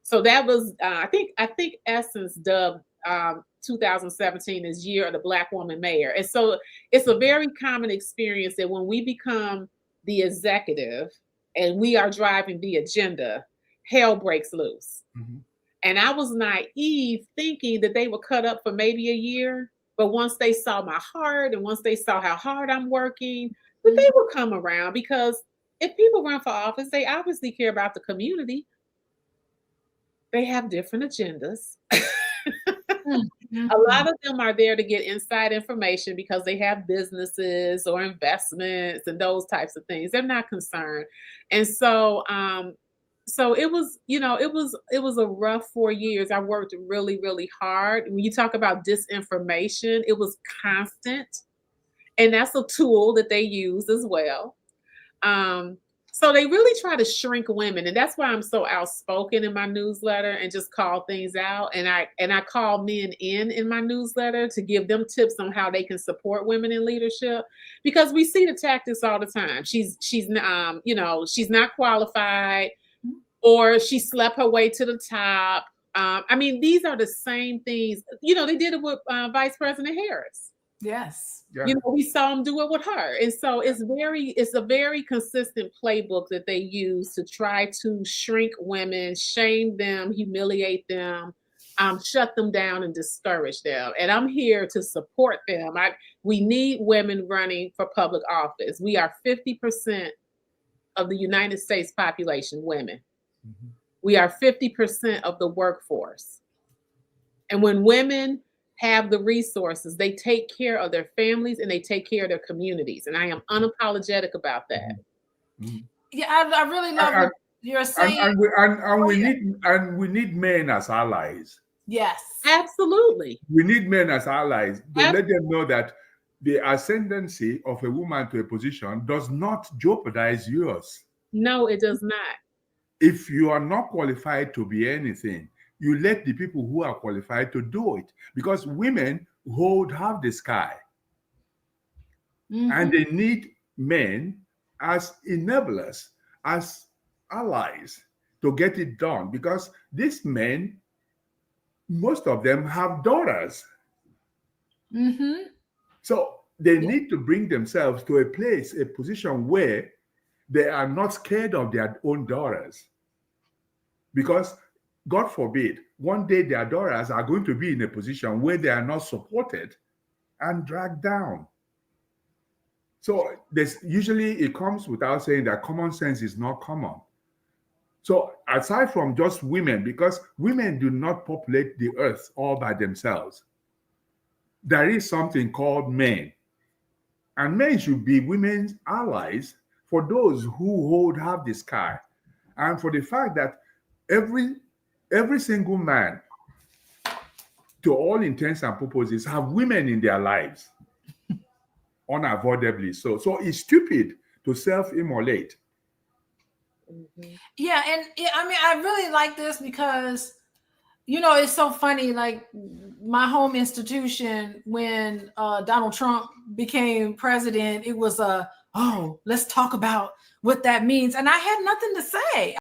So that was, I think Essence dubbed 2017 as Year of the Black Woman Mayor. And so it's a very common experience that when we become the executive and we are driving the agenda, hell breaks loose. Mhm. And I was naive thinking that they would cut up for maybe a year. But once they saw my heart and once they saw how hard I'm working, that they would come around, because if people run for office, they obviously care about the community. They have different agendas. A lot of them are there to get inside information because they have businesses or investments and those types of things. They're not concerned. And so so it was, it was a rough 4 years. I worked really, really hard. When you talk about disinformation, it was constant. And that's a tool that they use as well. Um, so they really try to shrink women, and that's why I'm so outspoken in my newsletter and just call things out. And I call men in my newsletter to give them tips on how they can support women in leadership, because we see the tactics all the time. She's not qualified, or she slept her way to the top. I mean, these are the same things. They did it with Vice President Harris. Yes. Yeah. We saw them do it with her. And so it's a very consistent playbook that they use to try to shrink women, shame them, humiliate them, shut them down, and discourage them. And I'm here to support them. We need women running for public office. We are 50% of the United States population, women. Mhm. We are 50% of the workforce. And when women have the resources, they take care of their families and they take care of their communities. And I am unapologetic about that. Mhm. Yeah, I really love And, what you're saying. and we need men as allies. Yes. Absolutely. We need men as allies to Ab- let them know that the ascendancy of a woman to a position does not jeopardize yours. No, it does not. If you are not qualified to be anything, you let the people who are qualified to do it, because women hold half the sky, and they need men as enablers, as allies to get it done, because these men, most of them have daughters. So they need to bring themselves to a place, a position where they are not scared of their own daughters. Because, God forbid, one day their daughters are going to be in a position where they are not supported and dragged down. So there's usually, it comes without saying that common sense is not common. So aside from just women, because women do not populate the earth all by themselves, there is something called men. And men should be women's allies for those who hold half the sky. And for the fact that every single man, to all intents and purposes, have women in their lives, unavoidably so. So it's stupid to self-immolate. Yeah, and I mean, I really like this because, it's so funny. Like my home institution, when Donald Trump became president, it was let's talk about what that means, and I had nothing to say.